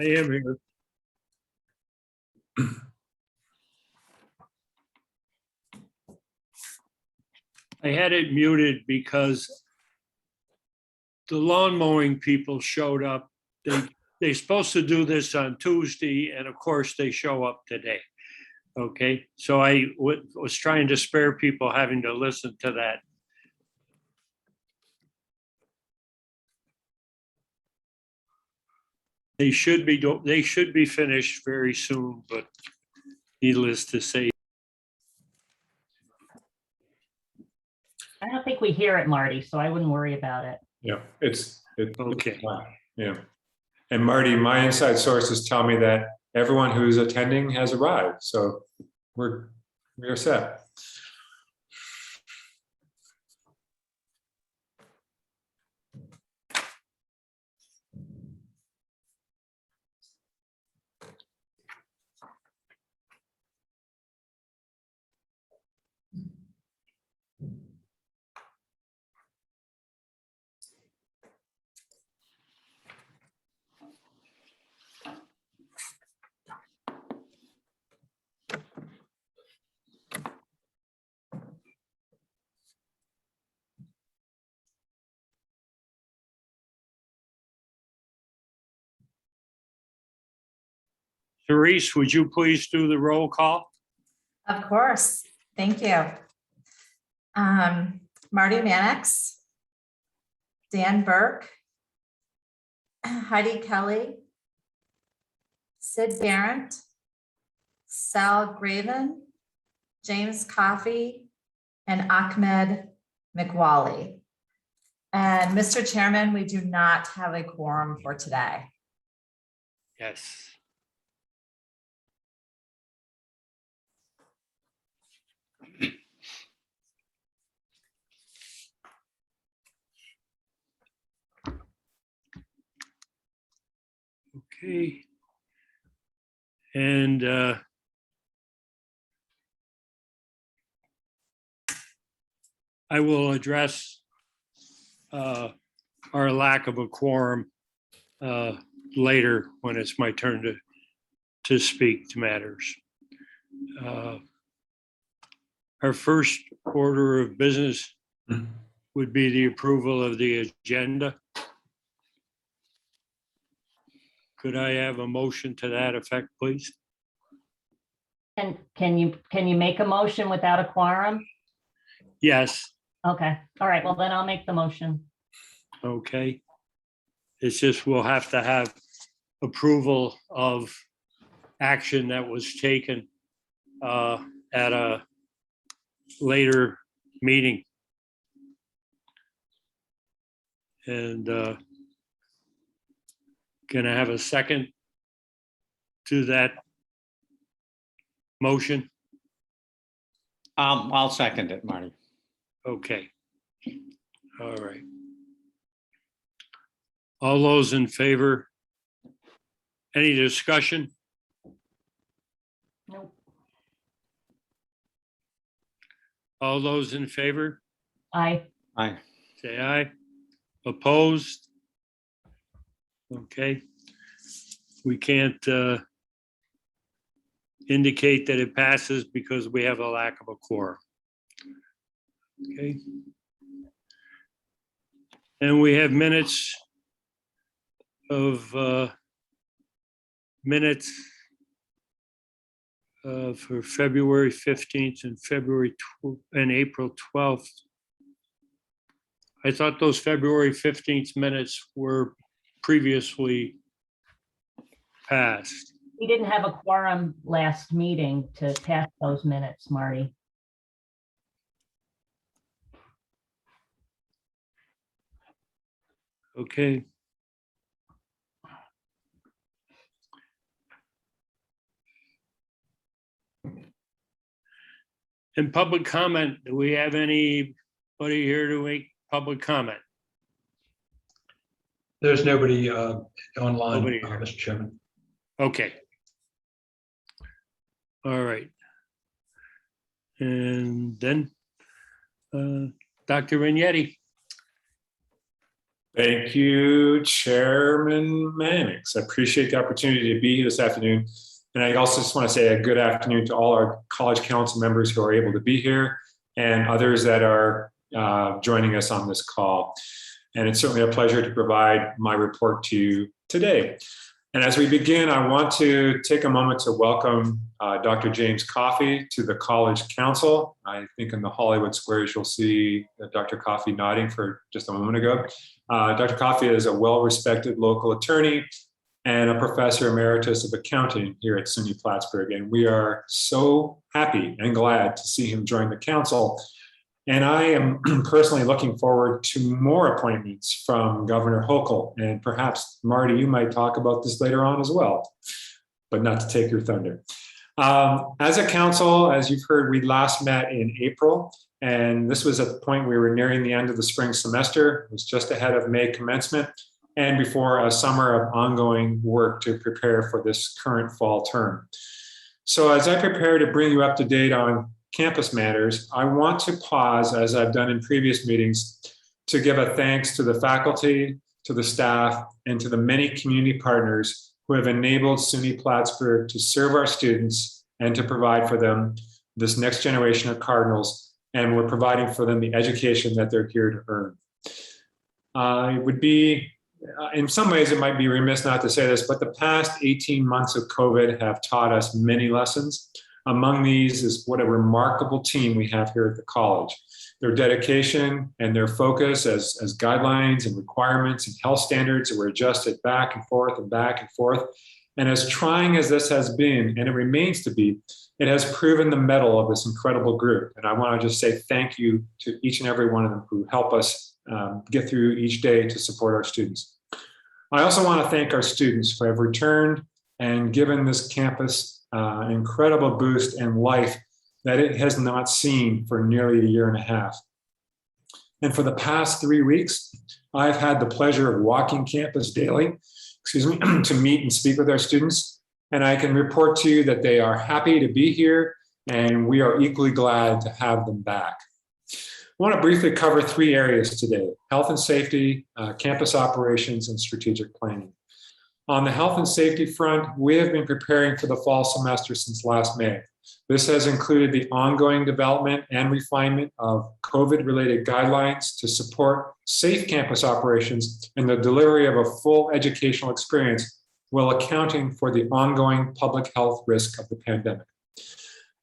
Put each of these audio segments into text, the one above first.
I am here. I had it muted because the lawn mowing people showed up. They're supposed to do this on Tuesday, and of course, they show up today. Okay, so I was trying to spare people having to listen to that. They should be finished very soon, but needless to say. I don't think we hear it, Marty, so I wouldn't worry about it. Yeah, it's Okay. Yeah. And Marty, my inside sources tell me that everyone who's attending has arrived, so we are set. Therese, would you please do the roll call? Of course. Thank you. Marty Mannix, Dan Burke, Heidi Kelly, Sid Barrett, Sal Graven, James Coffey, and Ahmed McWally. And Mr. Chairman, we do not have a quorum for today. Yes. Okay. And I will address our lack of a quorum later when it's my turn to speak to matters. Our first order of business would be the approval of the agenda. Could I have a motion to that effect, please? And can you make a motion without a quorum? Yes. Okay, all right, well then I'll make the motion. Okay. It's just we'll have to have approval of action that was taken at a later meeting. And can I have a second to that motion? I'll second it, Marty. Okay. All right. All those in favor? Any discussion? Nope. All those in favor? Aye. Aye. Say aye. Opposed? Okay. We can't indicate that it passes because we have a lack of a quorum. Okay. And we have minutes of minutes for February 15th and April 12th. I thought those February 15th minutes were previously passed. We didn't have a quorum last meeting to pass those minutes, Marty. Okay. In public comment, do we have anybody here to make public comment? There's nobody online, Nobody here. Mr. Chairman. Okay. All right. And then Dr. Vignetti. Thank you, Chairman Mannix. I appreciate the opportunity to be here this afternoon. And I also just want to say a good afternoon to all our College Council members who are able to be here and others that are joining us on this call. And it's certainly a pleasure to provide my report to you today. And as we begin, I want to take a moment to welcome Dr. James Coffey to the College Council. I think in the Hollywood Squares, you'll see Dr. Coffey nodding for just a moment ago. Dr. Coffey is a well-respected local attorney and a professor emeritus of accounting here at SUNY Plattsburgh. And we are so happy and glad to see him join the council. And I am personally looking forward to more appointments from Governor Hochul. And perhaps, Marty, you might talk about this later on as well, but not to take your thunder. As a council, as you've heard, we last met in April. And this was at the point we were nearing the end of the spring semester. It was just ahead of May commencement and before a summer of ongoing work to prepare for this current fall term. So as I prepare to bring you up to date on campus matters, I want to pause, as I've done in previous meetings, to give a thanks to the faculty, to the staff, and to the many community partners who have enabled SUNY Plattsburgh to serve our students and to provide for them this next generation of Cardinals, and we're providing for them the education that they're here to earn. It would be, in some ways, it might be remiss not to say this, but the past 18 months of COVID have taught us many lessons. Among these is what a remarkable team we have here at the college. Their dedication and their focus as guidelines and requirements and health standards were adjusted back and forth and back and forth. And as trying as this has been, and it remains to be, it has proven the mettle of this incredible group. And I want to just say thank you to each and every one of them who help us get through each day to support our students. I also want to thank our students who have returned and given this campus an incredible boost and life that it has not seen for nearly a year and a half. And for the past 3 weeks, I've had the pleasure of walking campus daily, to meet and speak with our students. And I can report to you that they are happy to be here and we are equally glad to have them back. I want to briefly cover 3 areas today: health and safety, campus operations, and strategic planning. On the health and safety front, we have been preparing for the fall semester since last May. This has included the ongoing development and refinement of COVID-related guidelines to support safe campus operations and the delivery of a full educational experience while accounting for the ongoing public health risk of the pandemic.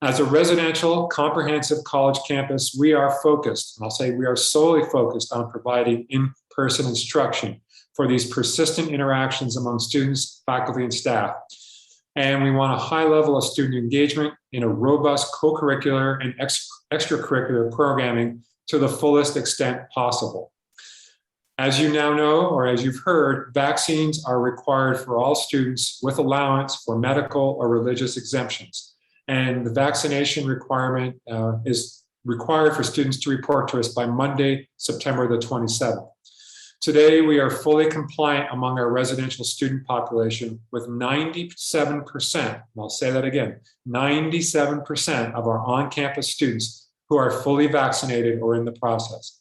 As a residential, comprehensive college campus, we are focused, and I'll say we are solely focused on providing in-person instruction for these persistent interactions among students, faculty, and staff. And we want a high level of student engagement in a robust co-curricular and extracurricular programming to the fullest extent possible. As you now know, or as you've heard, vaccines are required for all students with allowance for medical or religious exemptions. And the vaccination requirement is required for students to report to us by Monday, September the 27th. Today, we are fully compliant among our residential student population with 97%, and I'll say that again, 97% of our on-campus students who are fully vaccinated or in the process.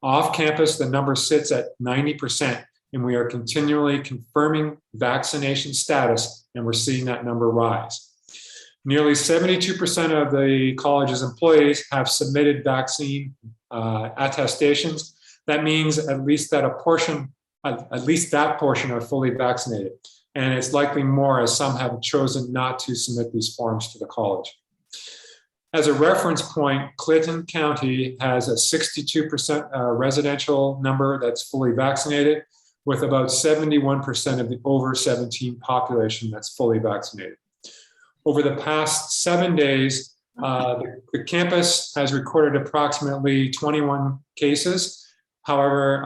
Off campus, the number sits at 90%, and we are continually confirming vaccination status, and we're seeing that number rise. Nearly 72% of the college's employees have submitted vaccine attestations. That means at least that portion are fully vaccinated. And it's likely more, as some have chosen not to submit these forms to the college. As a reference point, Clinton County has a 62% residential number that's fully vaccinated, with about 71% of the over 17 population that's fully vaccinated. Over the past 7 days, the campus has recorded approximately 21 cases. However,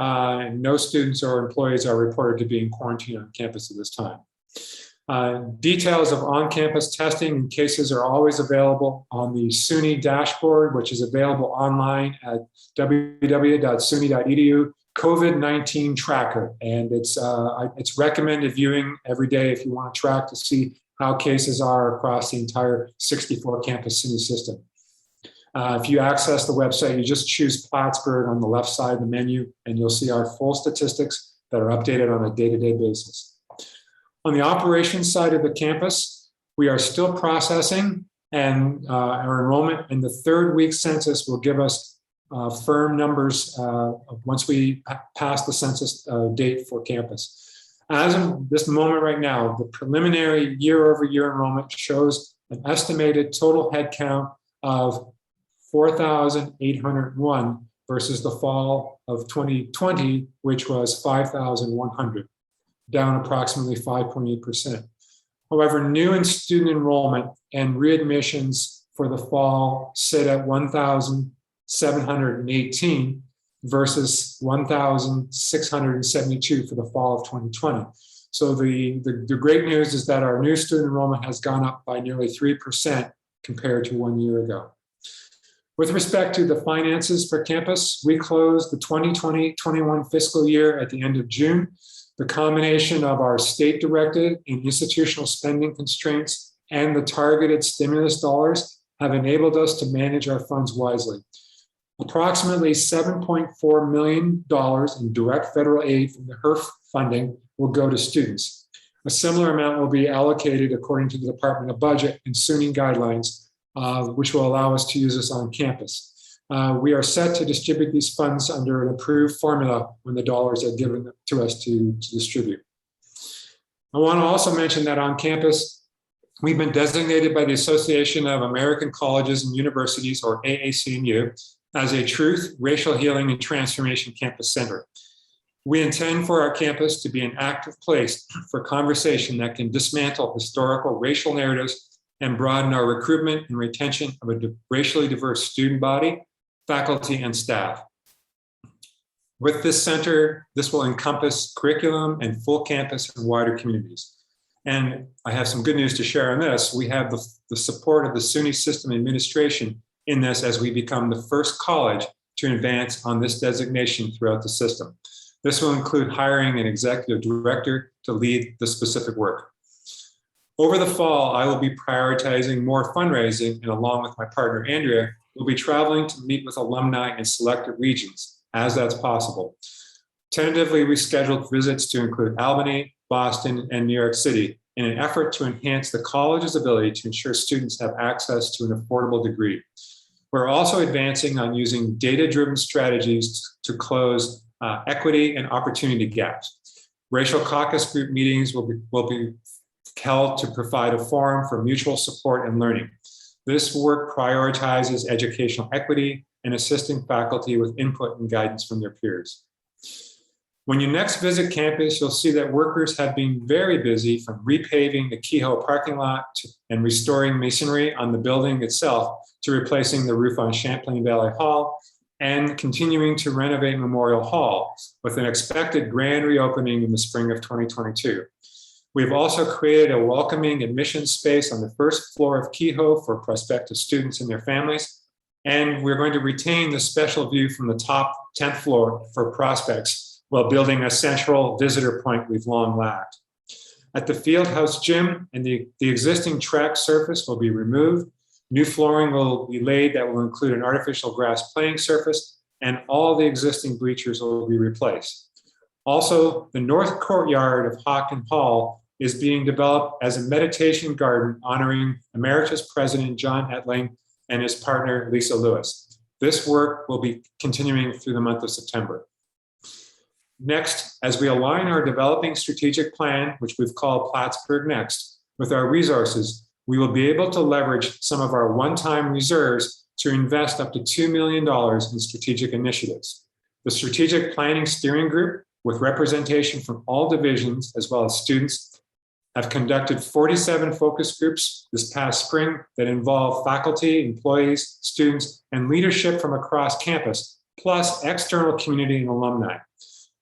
no students or employees are reported to be in quarantine on campus at this time. Details of on-campus testing and cases are always available on the SUNY dashboard, which is available online at www.suny.edu, COVID-19 tracker. And it's recommended viewing every day if you want to track to see how cases are across the entire 64 campus SUNY system. If you access the website, you just choose Plattsburgh on the left side of the menu, and you'll see our full statistics that are updated on a day-to-day basis. On the operations side of the campus, we are still processing, and our enrollment in the third week census will give us firm numbers once we pass the census date for campus. As of this moment right now, the preliminary year-over-year enrollment shows an estimated total head count of 4,801 versus the fall of 2020, which was 5,100, down approximately 5.8%. However, new and student enrollment and readmissions for the fall sit at 1,718 versus 1,672 for the fall of 2020. So the great news is that our new student enrollment has gone up by nearly 3% compared to 1 year ago. With respect to the finances for campus, we closed the 2020-21 fiscal year at the end of June. The combination of our state-directed and institutional spending constraints and the targeted stimulus dollars have enabled us to manage our funds wisely. Approximately $7.4 million in direct federal aid from the HERF funding will go to students. A similar amount will be allocated according to the Department of Budget and SUNY guidelines, which will allow us to use this on campus. We are set to distribute these funds under an approved formula when the dollars are given to us to distribute. I want to also mention that on campus, we've been designated by the Association of American Colleges and Universities, or AAC&U, as a Truth, Racial Healing, and Transformation Campus Center. We intend for our campus to be an active place for conversation that can dismantle historical racial narratives and broaden our recruitment and retention of a racially diverse student body, faculty, and staff. With this center, this will encompass curriculum and full campus and wider communities. And I have some good news to share on this. We have the support of the SUNY system administration in this as we become the first college to advance on this designation throughout the system. This will include hiring an executive director to lead the specific work. Over the fall, I will be prioritizing more fundraising, and along with my partner, Andrea, we'll be traveling to meet with alumni in selected regions as that's possible. Tentatively, we scheduled visits to include Albany, Boston, and New York City in an effort to enhance the college's ability to ensure students have access to an affordable degree. We're also advancing on using data-driven strategies to close equity and opportunity gaps. Racial caucus group meetings will be held to provide a forum for mutual support and learning. This work prioritizes educational equity and assisting faculty with input and guidance from their peers. When you next visit campus, you'll see that workers have been very busy from repaving the Kehoe parking lot and restoring masonry on the building itself to replacing the roof on Champlain Valley Hall and continuing to renovate Memorial Hall with an expected grand reopening in the spring of 2022. We've also created a welcoming admission space on the first floor of Kehoe for prospective students and their families. And we're going to retain the special view from the top 10th floor for prospects while building a central visitor point we've long lacked. At the Fieldhouse Gym, and the existing track surface will be removed. New flooring will be laid that will include an artificial grass playing surface, and all the existing bleachers will be replaced. Also, the north courtyard of Hawken Hall is being developed as a meditation garden honoring Emeritus President John Etling and his partner, Lisa Lewis. This work will be continuing through the month of September. Next, as we align our developing strategic plan, which we've called Plattsburgh Next, with our resources, we will be able to leverage some of our one-time reserves to invest up to $2 million in strategic initiatives. The Strategic Planning Steering Group, with representation from all divisions as well as students, have conducted 47 focus groups this past spring that involve faculty, employees, students, and leadership from across campus, plus external community and alumni.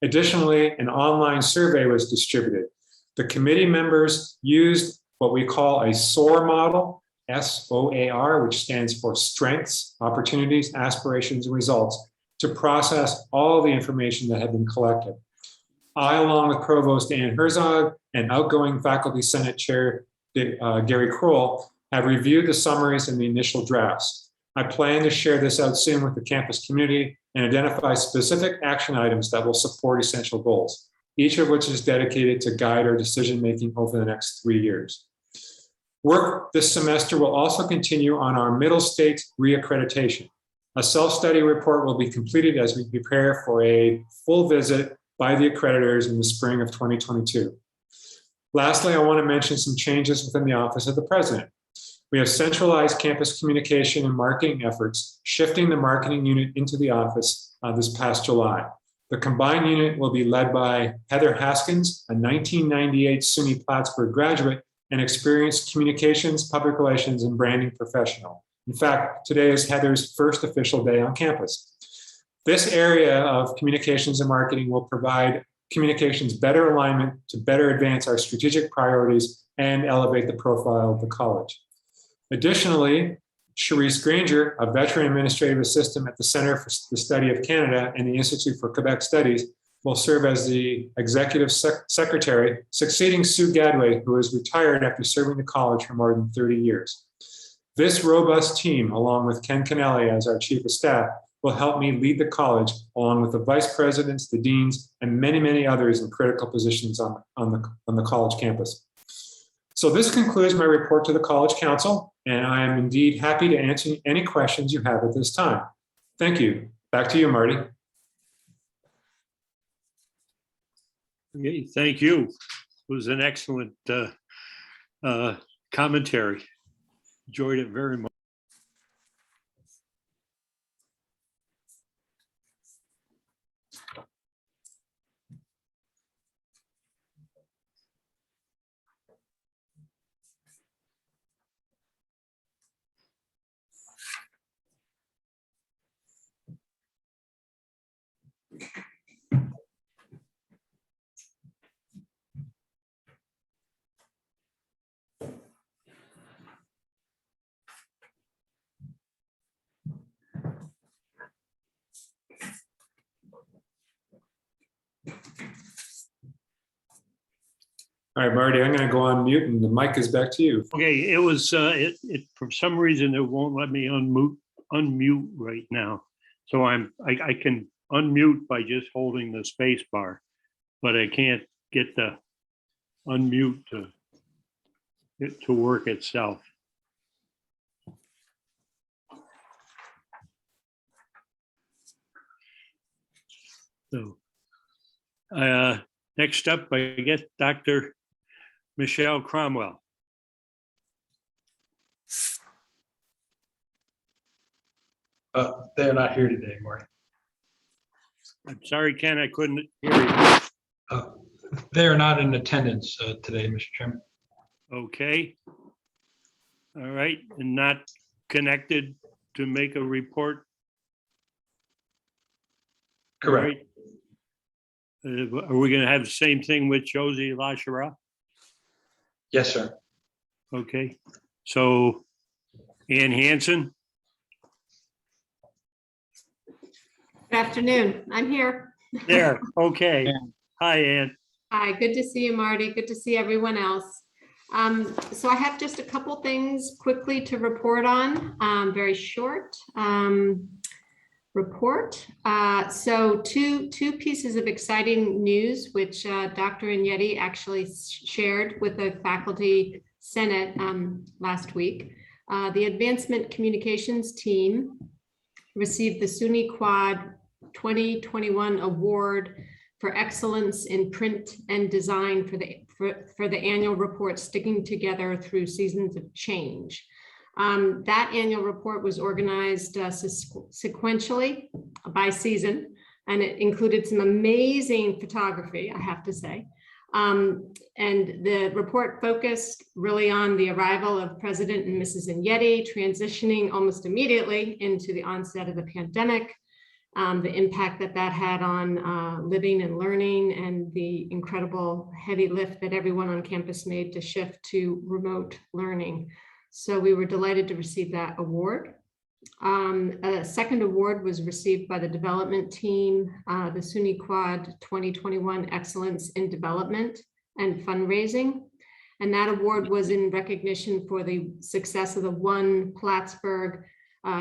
Additionally, an online survey was distributed. The committee members used what we call a SOAR model, S-O-A-R, which stands for Strengths, Opportunities, Aspirations, and Results, to process all the information that had been collected. I, along with Provost Ann Herzog and outgoing Faculty Senate Chair Gary Kroll, have reviewed the summaries and the initial drafts. I plan to share this out soon with the campus community and identify specific action items that will support essential goals, each of which is dedicated to guide our decision-making over the next 3 years. Work this semester will also continue on our middle state reaccreditation. A self-study report will be completed as we prepare for a full visit by the accreditors in the spring of 2022. Lastly, I want to mention some changes within the Office of the President. We have centralized campus communication and marketing efforts, shifting the marketing unit into the office this past July. The combined unit will be led by Heather Haskins, a 1998 SUNY Plattsburgh graduate and experienced communications, public relations, and branding professional. In fact, today is Heather's first official day on campus. This area of communications and marketing will provide communications better alignment to better advance our strategic priorities and elevate the profile of the college. Additionally, Cherise Granger, a veteran administrative assistant at the Center for the Study of Canada and the Institute for Quebec Studies, will serve as the executive secretary, succeeding Sue Gadway, who is retired after serving the college for more than 30 years. This robust team, along with Ken Kennelly as our chief of staff, will help me lead the college along with the vice presidents, the deans, and many, many others in critical positions on the college campus. So this concludes my report to the College Council, and I am indeed happy to answer any questions you have at this time. Thank you. Back to you, Marty. Okay, thank you. It was an excellent commentary. Enjoyed it very much. All right, Marty, I'm going to go on mute and the mic is back to you. Okay, it was, for some reason, it won't let me unmute right now. So I can unmute by just holding the space bar, but I can't get the unmute to work itself. So next up, I guess Dr. Michelle Cromwell. They're not here today, Marty. I'm sorry, Ken, I couldn't hear you. They are not in attendance today, Mr. Chairman. Okay. All right, and not connected to make a report? Correct. All right. Are we going to have the same thing with Josie LaChera? Yes, sir. Okay, so Ann Hansen? Good afternoon. I'm here. There, okay. Hi, Ann. Hi, good to see you, Marty. Good to see everyone else. So I have just a couple things quickly to report on, very short report. So two pieces of exciting news, which Dr. Ignetti actually shared with the faculty senate last week. The Advancement Communications team received the SUNY Quad 2021 Award for Excellence in Print and Design for the annual report, Sticking Together Through Seasons of Change. That annual report was organized sequentially by season, and it included some amazing photography, I have to say. And the report focused really on the arrival of President and Mrs. Ignetti, transitioning almost immediately into the onset of the pandemic, the impact that had on living and learning, and the incredible heavy lift that everyone on campus made to shift to remote learning. So we were delighted to receive that award. A second award was received by the development team, the SUNY Quad 2021 Excellence in Development and Fundraising. And that award was in recognition for the success of the One Plattsburgh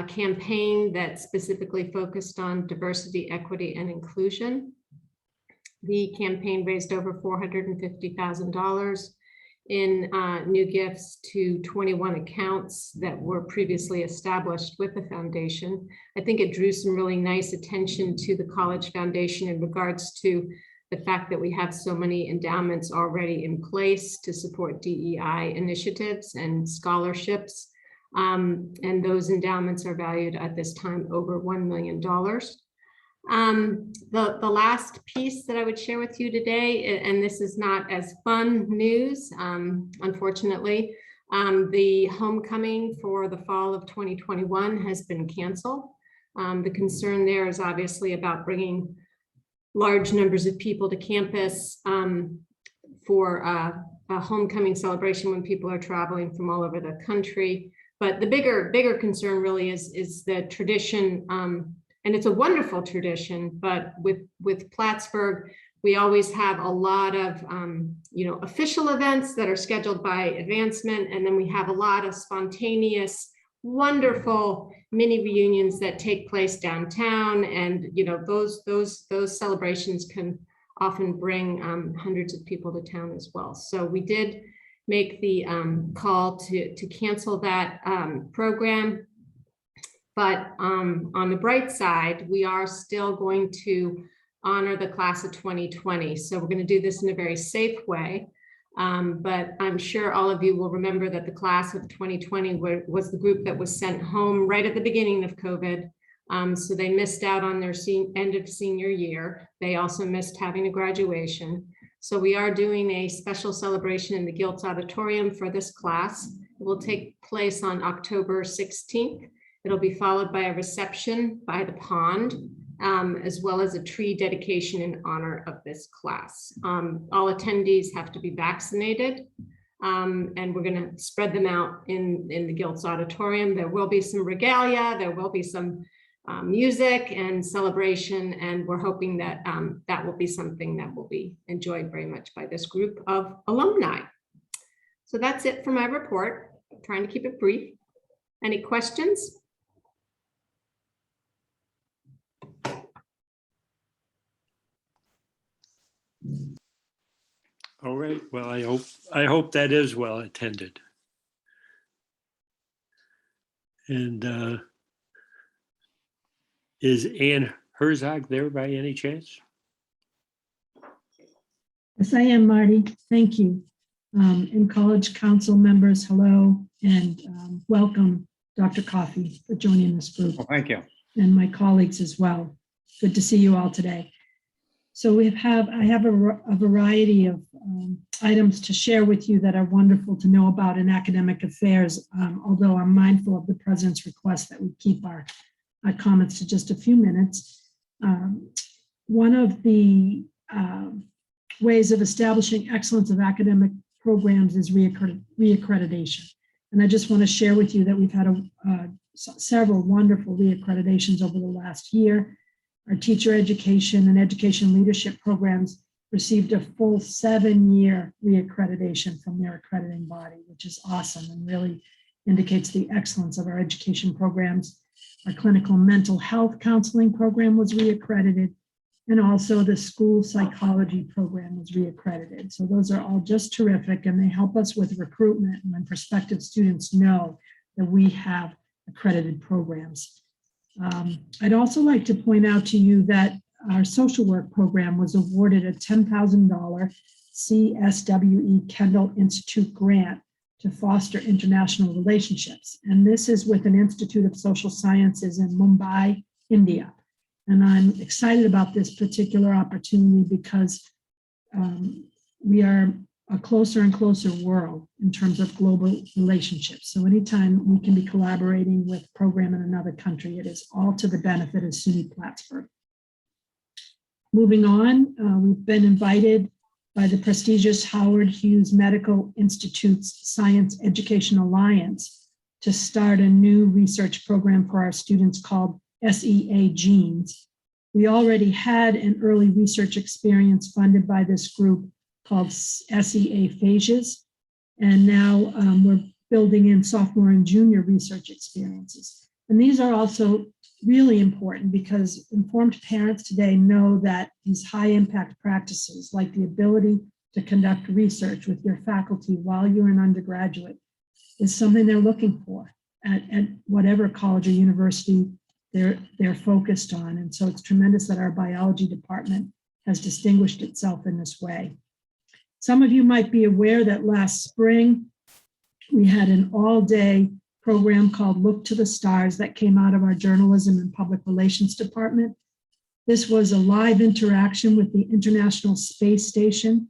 campaign that specifically focused on diversity, equity, and inclusion. The campaign raised over $450,000 in new gifts to 21 accounts that were previously established with the foundation. I think it drew some really nice attention to the College Foundation in regards to the fact that we have so many endowments already in place to support DEI initiatives and scholarships. And those endowments are valued at this time over $1 million. The last piece that I would share with you today, and this is not as fun news, unfortunately, the homecoming for the fall of 2021 has been canceled. The concern there is obviously about bringing large numbers of people to campus for a homecoming celebration when people are traveling from all over the country. But the bigger concern really is the tradition, and it's a wonderful tradition, but with Plattsburgh, we always have a lot of official events that are scheduled by advancement, and then we have a lot of spontaneous, wonderful mini reunions that take place downtown, and those celebrations can often bring hundreds of people to town as well. So we did make the call to cancel that program. But on the bright side, we are still going to honor the class of 2020. So we're going to do this in a very safe way. But I'm sure all of you will remember that the class of 2020 was the group that was sent home right at the beginning of COVID. So they missed out on their end of senior year. They also missed having a graduation. So we are doing a special celebration in the Giltz Auditorium for this class. It will take place on October 16th. It'll be followed by a reception by the pond, as well as a tree dedication in honor of this class. All attendees have to be vaccinated, and we're going to spread them out in the Giltz Auditorium. There will be some regalia, there will be some music and celebration, and we're hoping that that will be something that will be enjoyed very much by this group of alumni. So that's it for my report. I'm trying to keep it brief. Any questions? All right, well, I hope that is well attended. And is Ann Herzog there by any chance? Yes, I am, Marty. Thank you. And College Council members, hello, and welcome, Dr. Coffey, for joining this group. Well, thank you. And my colleagues as well. Good to see you all today. So I have a variety of items to share with you that are wonderful to know about in academic affairs, although I'm mindful of the President's request that we keep our comments to just a few minutes. One of the ways of establishing excellence of academic programs is reaccreditation. And I just want to share with you that we've had several wonderful reaccreditations over the last year. Our teacher education and education leadership programs received a full 7-year reaccreditation from their accrediting body, which is awesome and really indicates the excellence of our education programs. Our clinical mental health counseling program was reaccredited, and also the school psychology program was reaccredited. So those are all just terrific, and they help us with recruitment when prospective students know that we have accredited programs. I'd also like to point out to you that our social work program was awarded a $10,000 CSWE Kendall Institute grant to foster international relationships. And this is with an Institute of Social Sciences in Mumbai, India. And I'm excited about this particular opportunity because we are a closer and closer world in terms of global relationships. So anytime we can be collaborating with a program in another country, it is all to the benefit of SUNY Plattsburgh. Moving on, we've been invited by the prestigious Howard Hughes Medical Institute's Science Education Alliance to start a new research program for our students called SEA Genes. We already had an early research experience funded by this group called SEA Phages, and now we're building in sophomore and junior research experiences. And these are also really important because informed parents today know that these high impact practices, like the ability to conduct research with your faculty while you're an undergraduate, is something they're looking for at whatever college or university they're focused on. And so it's tremendous that our biology department has distinguished itself in this way. Some of you might be aware that last spring, we had an all-day program called Look to the Stars that came out of our journalism and public relations department. This was a live interaction with the International Space Station,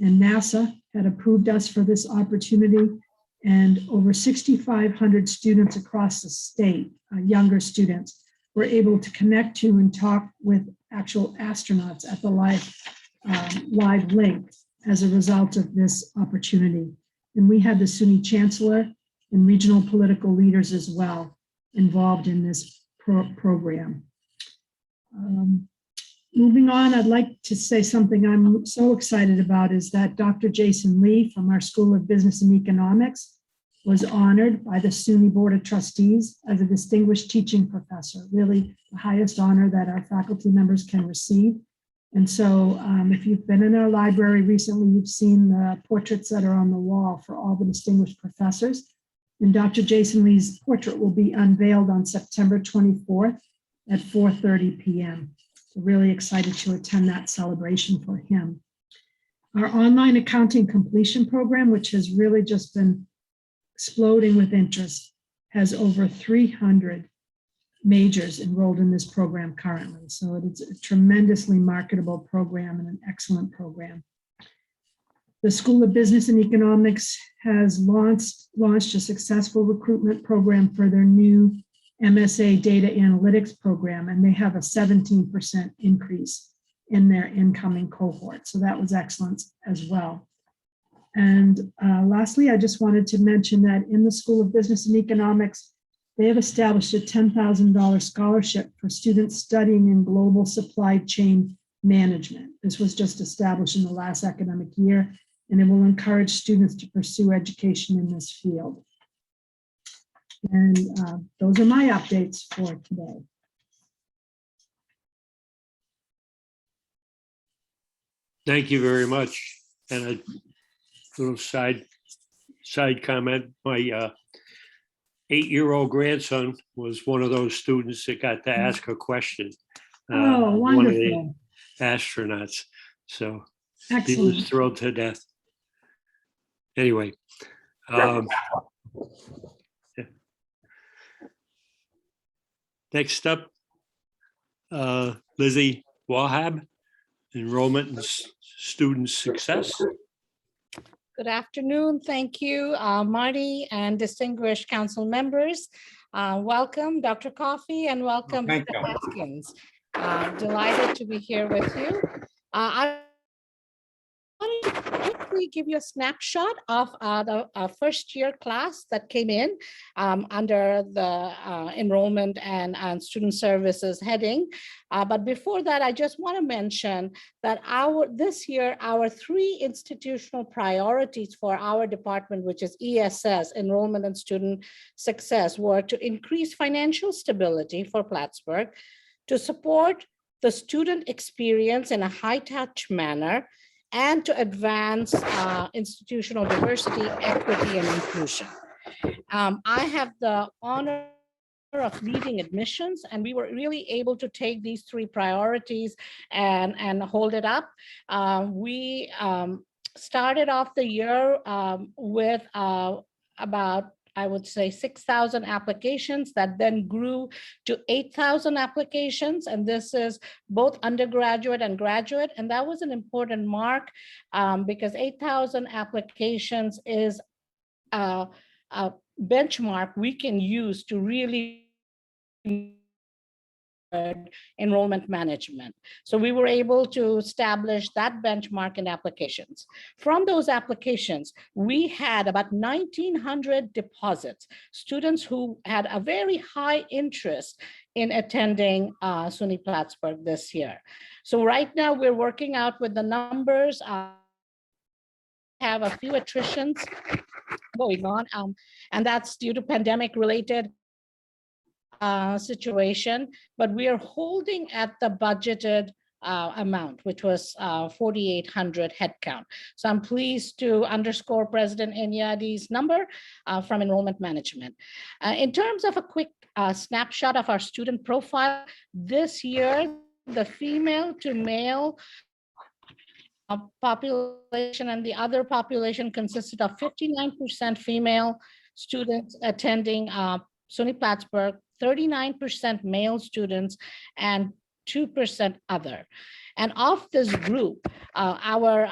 and NASA had approved us for this opportunity. And over 6,500 students across the state, younger students, were able to connect to and talk with actual astronauts at the live link as a result of this opportunity. And we had the SUNY Chancellor and regional political leaders as well involved in this program. Moving on, I'd like to say something I'm so excited about is that Dr. Jason Lee from our School of Business and Economics was honored by the SUNY Board of Trustees as a distinguished teaching professor, really the highest honor that our faculty members can receive. And so if you've been in our library recently, you've seen the portraits that are on the wall for all the distinguished professors. And Dr. Jason Lee's portrait will be unveiled on September 24th at 4:30 p.m. So really excited to attend that celebration for him. Our online accounting completion program, which has really just been exploding with interest, has over 300 majors enrolled in this program currently. So it's a tremendously marketable program and an excellent program. The School of Business and Economics has launched a successful recruitment program for their new MSA data analytics program, and they have a 17% increase in their incoming cohort. So that was excellent as well. And lastly, I just wanted to mention that in the School of Business and Economics, they have established a $10,000 scholarship for students studying in global supply chain management. This was just established in the last academic year, and it will encourage students to pursue education in this field. And those are my updates for today. Thank you very much. And a little side comment, my 8-year-old grandson was one of those students that got to ask a question. Oh, one of the wonderful. astronauts. So he Excellent. was thrilled to death. Anyway. Yeah. Next up, Lizzie Wahab, Enrollment and Student Success. Good afternoon. Thank you, Marty and distinguished council members. Welcome, Dr. Coffey, and welcome, Thank Mr. you. Haskins. Delighted to be here with you. I wanted to quickly give you a snapshot of the first year class that came in under the enrollment and student services heading. But before that, I just want to mention that this year, our 3 institutional priorities for our department, which is ESS, Enrollment and Student Success, were to increase financial stability for Plattsburgh, to support the student experience in a high-touch manner, and to advance institutional diversity, equity, and inclusion. I have the honor of leading admissions, and we were really able to take these 3 priorities and hold it up. We started off the year with about, I would say, 6,000 applications that then grew to 8,000 applications. And this is both undergraduate and graduate. And that was an important mark because 8,000 applications is a benchmark we can use to really enrollment management. So we were able to establish that benchmark in applications. From those applications, we had about 1,900 deposits, students who had a very high interest in attending SUNY Plattsburgh this year. So right now we're working out with the numbers. Have a few attritions going on, and that's due to pandemic related situation, but we are holding at the budgeted amount, which was 4,800 headcount. So I'm pleased to underscore President Inyadi's number from enrollment management. In terms of a quick snapshot of our student profile, this year, the female to male population and the other population consisted of 59% female students attending SUNY Plattsburgh, 39% male students, and 2% other. And of this group, our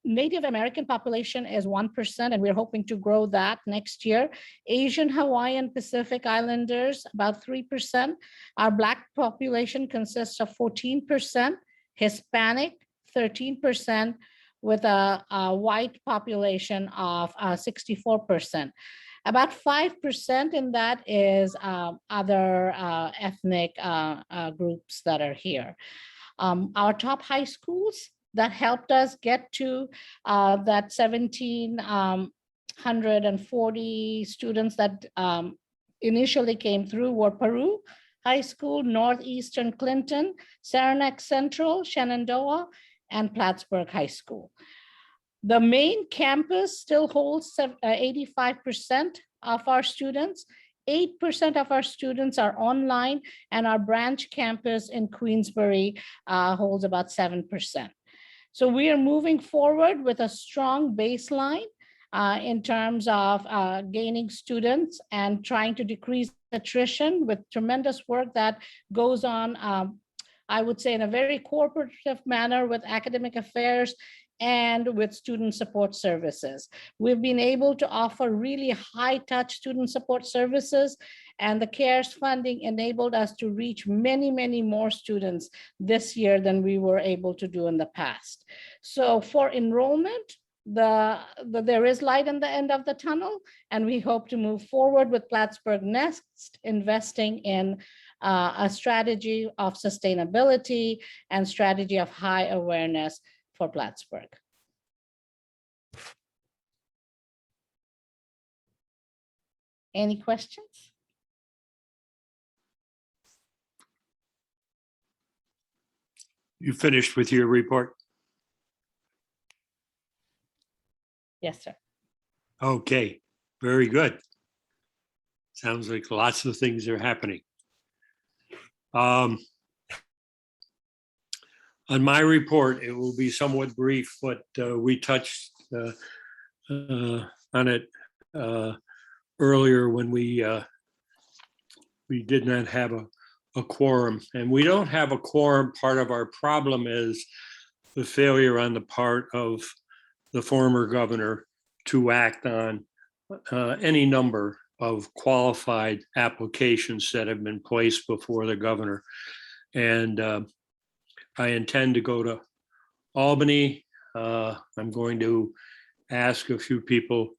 Native American population is 1%, and we're hoping to grow that next year. Asian, Hawaiian, Pacific Islanders, about 3%. Our Black population consists of 14%, Hispanic, 13%, with a white population of 64%. About 5% in that is other ethnic groups that are here. Our top high schools that helped us get to that 1,740 students that initially came through were Peru High School, Northeastern Clinton, Saranac Central, Shenandoah, and Plattsburgh High School. The main campus still holds 85% of our students. 8% of our students are online, and our branch campus in Queensbury holds about 7%. So we are moving forward with a strong baseline in terms of gaining students and trying to decrease attrition with tremendous work that goes on, I would say, in a very cooperative manner with academic affairs and with student support services. We've been able to offer really high-touch student support services, and the CARES funding enabled us to reach many, many more students this year than we were able to do in the past. So for enrollment, there is light in the end of the tunnel, and we hope to move forward with Plattsburgh Next, investing in a strategy of sustainability and strategy of high awareness for Plattsburgh. Any questions? You finished with your report? Yes, sir. Okay, very good. Sounds like lots of things are happening. On my report, it will be somewhat brief, but we touched on it earlier when we did not have a quorum. And we don't have a quorum. Part of our problem is the failure on the part of the former governor to act on any number of qualified applications that have been placed before the governor. And I intend to go to Albany. I'm going to ask a few people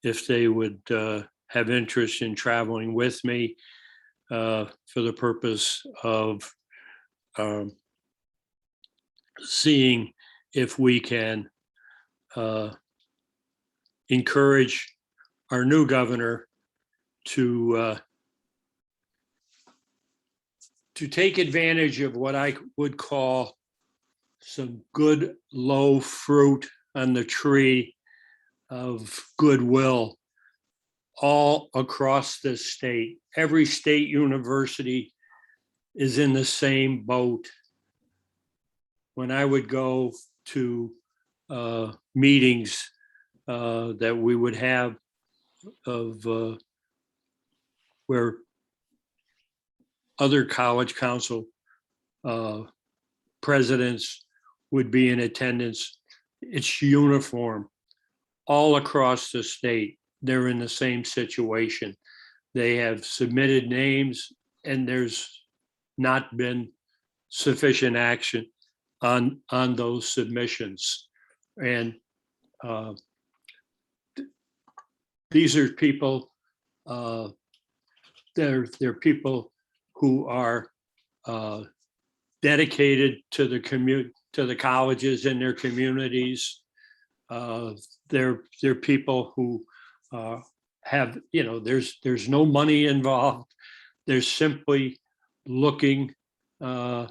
if they would have interest in traveling with me for the purpose of seeing if we can encourage our new governor to take advantage of what I would call some good low fruit on the tree of goodwill all across this state. Every state university is in the same boat. When I would go to meetings that we would have of where other college council presidents would be in attendance, it's uniform all across the state. They're in the same situation. They have submitted names and there's not been sufficient action on those submissions. And these are people, they're people who are dedicated to the colleges in their communities. They're people who have, there's no money involved. they're simply looking to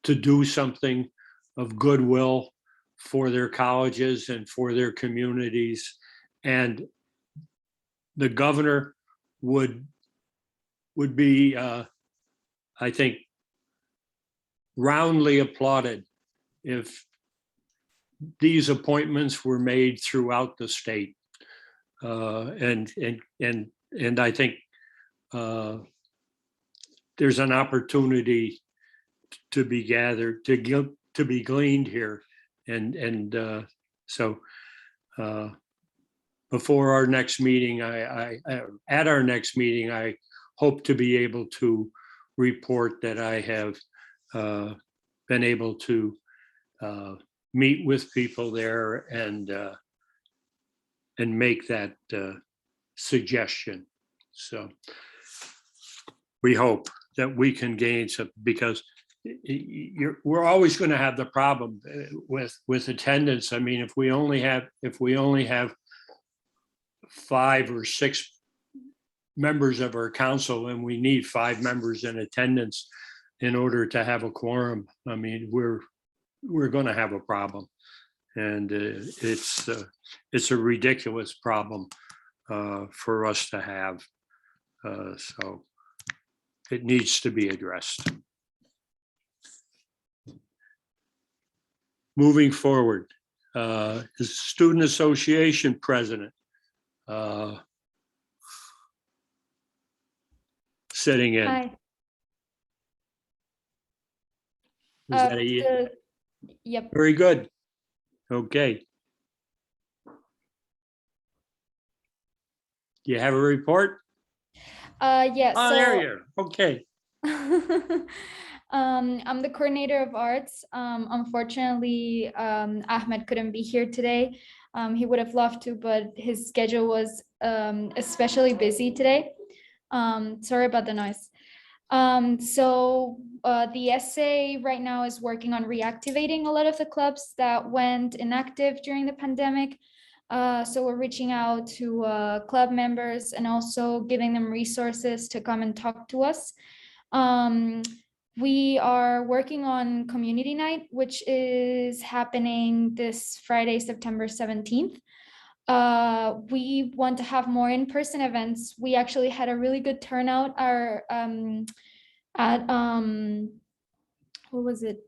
do something of goodwill for their colleges and for their communities. And the governor would be, I think, roundly applauded if these appointments were made throughout the state. And I think there's an opportunity to be gathered, to be gleaned here. And so before our next meeting, at our next meeting, I hope to be able to report that I have been able to meet with people there and make that suggestion. So we hope that we can gain some, because we're always going to have the problem with attendance. I mean, if we only have 5 or 6 members of our council, and we need 5 members in attendance in order to have a quorum, I mean, we're going to have a problem, and it's a ridiculous problem for us to have. So it needs to be addressed. Moving forward, the Student Association President sitting in. Hi. Is that a, Yep. very good. Okay. Do you have a report? Yeah. Oh, there you are. Okay. I'm the coordinator of arts. Unfortunately, Ahmed couldn't be here today. He would have loved to, but his schedule was especially busy today. Sorry about the noise. So the SA right now is working on reactivating a lot of the clubs that went inactive during the pandemic. So we're reaching out to club members and also giving them resources to come and talk to us. We are working on community night, which is happening this Friday, September 17th. We want to have more in-person events. We actually had a really good turnout at what was it?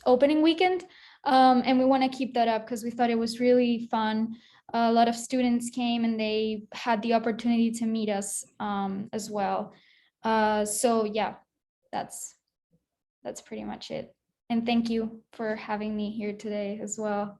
Opening weekend. And we want to keep that up because we thought it was really fun. A lot of students came and they had the opportunity to meet us as well. So yeah, that's pretty much it. And thank you for having me here today as well.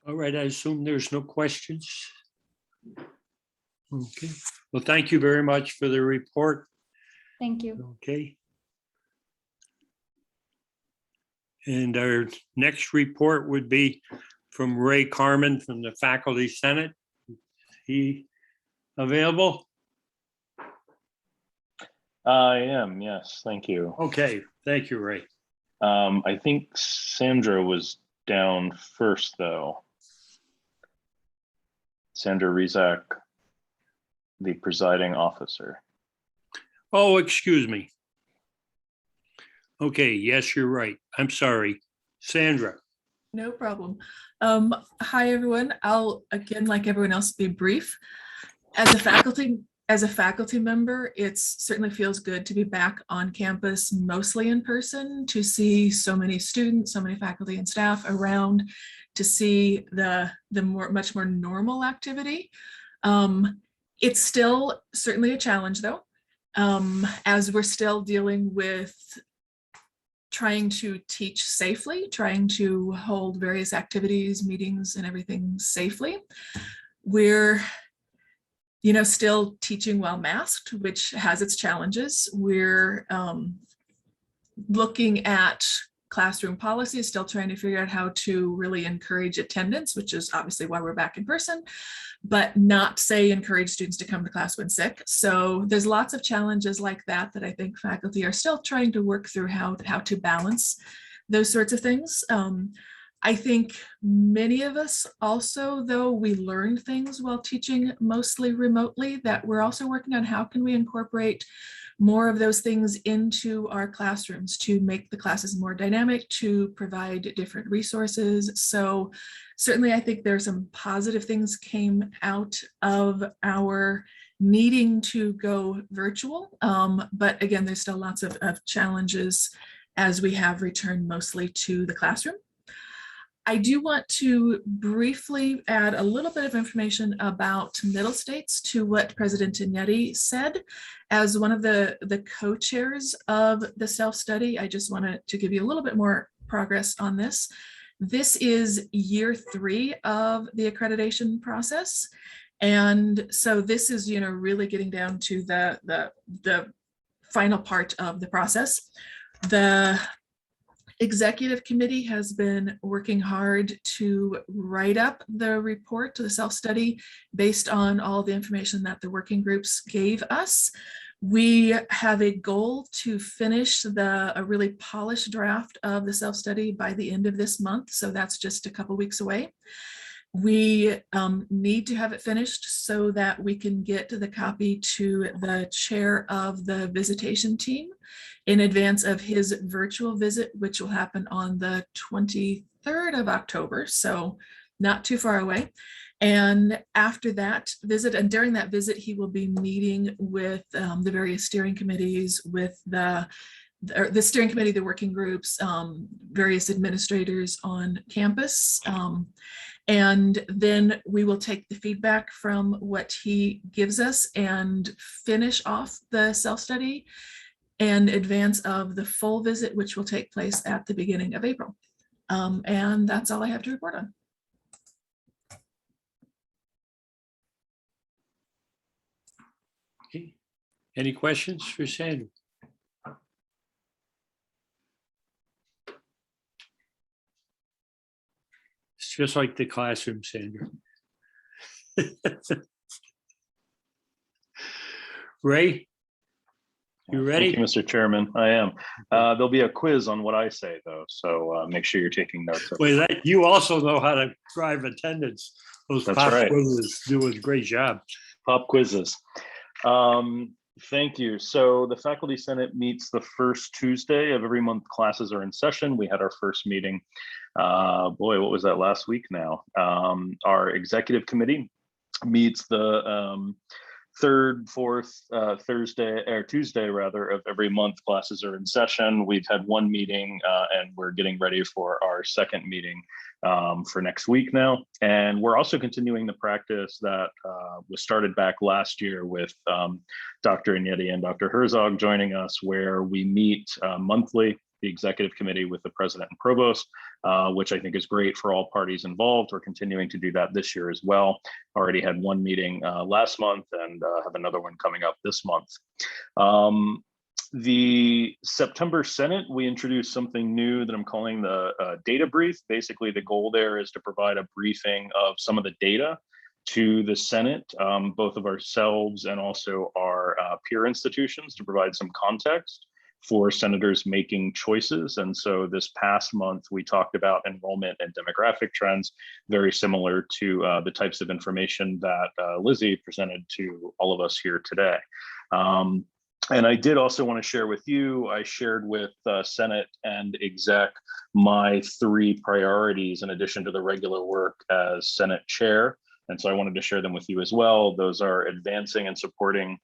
All right, I assume there's no questions. Okay, well, thank you very much for the report. Thank you. Okay. And our next report would be from Ray Carmen from the Faculty Senate. He available? I am, yes, thank you. Okay, thank you, Ray. I think Sandra was down first, though. Sandra Rizak, the presiding officer. Oh, excuse me. Okay, yes, you're right. I'm sorry. Sandra. No problem. Hi, everyone. I'll, again, like everyone else, be brief. As a faculty member, it certainly feels good to be back on campus, mostly in person, to see so many students, so many faculty and staff around, to see the much more normal activity. It's still certainly a challenge, though, as we're still dealing with trying to teach safely, trying to hold various activities, meetings, and everything safely. We're still teaching while masked, which has its challenges. We're looking at classroom policies, still trying to figure out how to really encourage attendance, which is obviously why we're back in person, but not say encourage students to come to class when sick. So there's lots of challenges like that that I think faculty are still trying to work through how to balance those sorts of things. I think many of us also, though we learned things while teaching mostly remotely, that we're also working on how can we incorporate more of those things into our classrooms to make the classes more dynamic, to provide different resources. So certainly I think there are some positive things came out of our needing to go virtual. But again, there's still lots of challenges as we have returned mostly to the classroom. I do want to briefly add a little bit of information about Middle States to what President Ignetti said. As one of the co-chairs of the self-study, I just wanted to give you a little bit more progress on this. This is year 3 of the accreditation process. And so this is, really getting down to the final part of the process. The executive committee has been working hard to write up the report to the self-study based on all the information that the working groups gave us. We have a goal to finish a really polished draft of the self-study by the end of this month. So that's just a couple weeks away. We need to have it finished so that we can get the copy to the chair of the visitation team in advance of his virtual visit, which will happen on the 23rd of October, so not too far away. And after that visit, and during that visit, he will be meeting with the various steering committees, with the steering committee, the working groups, various administrators on campus. And then we will take the feedback from what he gives us and finish off the self-study in advance of the full visit, which will take place at the beginning of April. And that's all I have to report on. Okay. Any questions for Sandra? It's just like the classroom, Sandra. Ray? You ready? Thank you, Mr. Chairman. I am. There'll be a quiz on what I say, though, so make sure you're taking notes. Well, you also know how to drive attendance. Those That's pop right. quizzes do a great job. Pop quizzes. Thank you. So the Faculty Senate meets the first Tuesday of every month. Classes are in session. We had our first meeting. Boy, what was that, last week now? Our executive committee meets the third, fourth Thursday or Tuesday rather of every month. Classes are in session. We've had one meeting and we're getting ready for our second meeting for next week now. And we're also continuing the practice that was started back last year with Dr. Ignetti and Dr. Herzog joining us, where we meet monthly, the executive committee with the president and provost, which I think is great for all parties involved. We're continuing to do that this year as well. Already had one meeting last month and have another one coming up this month. The September Senate, we introduced something new that I'm calling the data brief. Basically, the goal there is to provide a briefing of some of the data to the Senate, both of ourselves and also our peer institutions, to provide some context for senators making choices. And so this past month, we talked about enrollment and demographic trends, very similar to the types of information that Lizzie presented to all of us here today. And I did also want to share with you, I shared with Senate and exec my 3 priorities in addition to the regular work as Senate chair. And so I wanted to share them with you as well. Those are advancing and supporting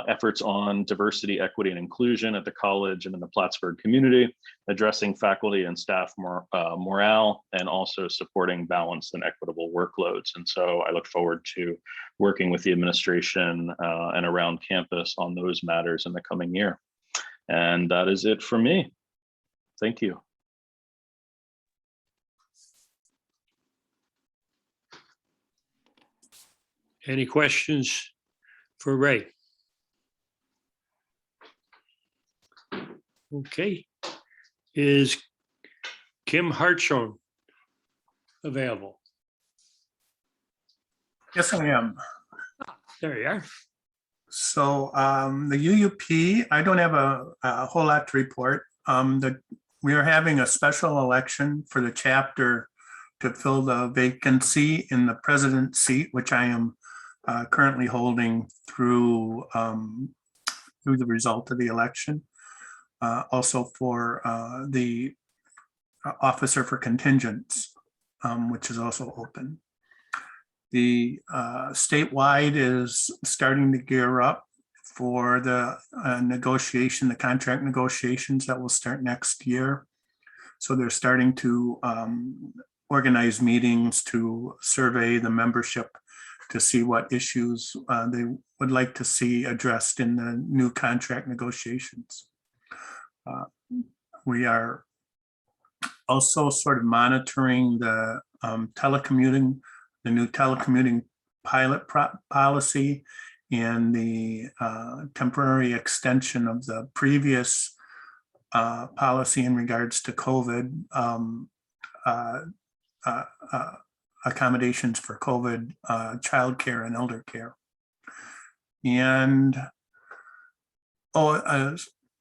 efforts on diversity, equity, and inclusion at the college and in the Plattsburgh community, addressing faculty and staff morale, and also supporting balanced and equitable workloads. And so I look forward to working with the administration and around campus on those matters in the coming year. And that is it for me. Thank you. Any questions for Ray? Okay. Is Kim Hartshorn available? Yes, I am. There you are. So the UUP, I don't have a whole lot to report. We are having a special election for the chapter to fill the vacancy in the president's seat, which I am currently holding through the result of the election. Also for the officer for contingents, which is also open. The statewide is starting to gear up for the negotiation, the contract negotiations that will start next year. So they're starting to organize meetings to survey the membership to see what issues they would like to see addressed in the new contract negotiations. We are also sort of monitoring the new telecommuting pilot policy and the temporary extension of the previous policy in regards to COVID accommodations for COVID childcare and elder care. And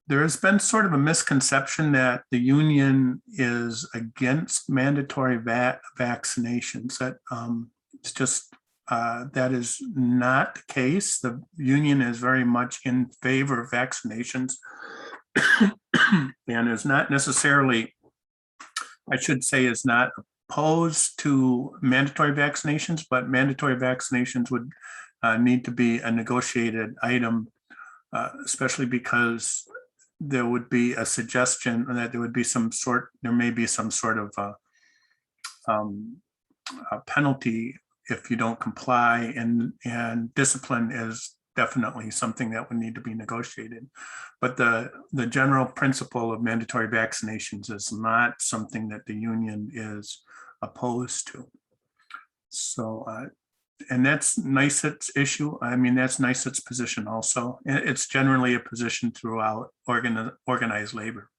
there has been sort of a misconception that the union is against mandatory vaccinations. That it's just that is not the case. The union is very much in favor of vaccinations and is not necessarily, I should say, is not opposed to mandatory vaccinations, but mandatory vaccinations would need to be a negotiated item, especially because there would be a suggestion that there may be some sort of a penalty if you don't comply, and discipline is definitely something that would need to be negotiated. But the general principle of mandatory vaccinations is not something that the union is opposed to. So, and that's NYSET's issue. I mean, that's NYSET's position also. It's generally a position throughout organized labor.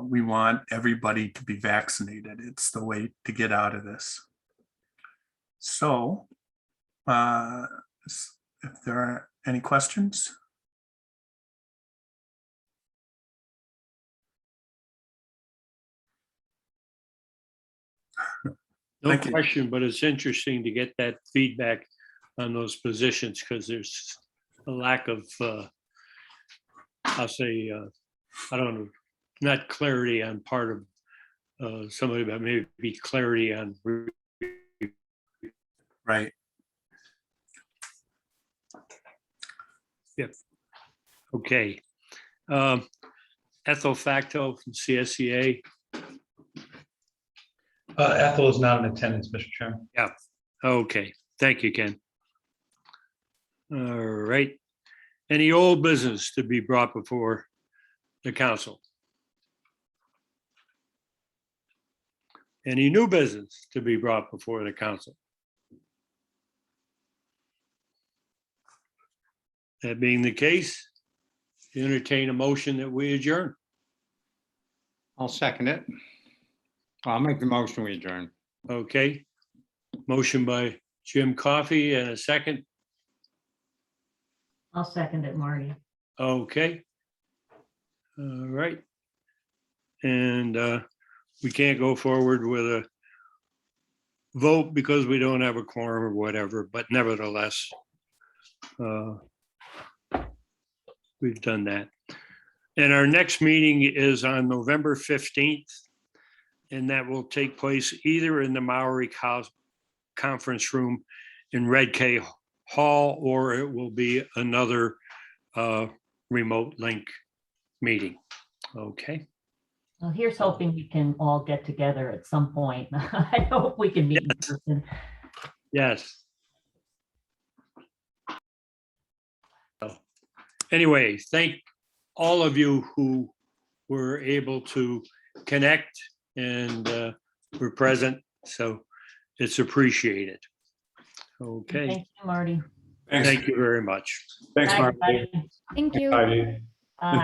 We want everybody to be vaccinated. It's the way to get out of this. So, if there are any questions? No Thank you. question, but it's interesting to get that feedback on those positions because there's a lack of, I'll say, I don't know, not clarity on part of somebody, but maybe clarity on. Right. Yep. Okay. Ethel Facto from CSEA. Ethel is not in attendance, Mr. Chairman. Yeah. Okay. Thank you, Ken. All right. Any old business to be brought before the council? Any new business to be brought before the council? That being the case, entertain a motion that we adjourn. I'll second it. I'll make the motion, we adjourn. Okay. Motion by Jim Coffey and a second. I'll second it, Marty. Okay. All right. And we can't go forward with a vote because we don't have a quorum or whatever, but nevertheless, we've done that. And our next meeting is on November 15th, and that will take place either in the Maori Conference Room in Red K Hall, or it will be another remote link meeting. Okay. Well, here's hoping we can all get together at some point. I hope we can meet in person. Yes. So, anyway, thank all of you who were able to connect and were present. So it's appreciated. Okay. Thank you, Marty. Thanks. Thank you very much. Thanks, Bye, Mark. everybody. Thank you. Bye, dude.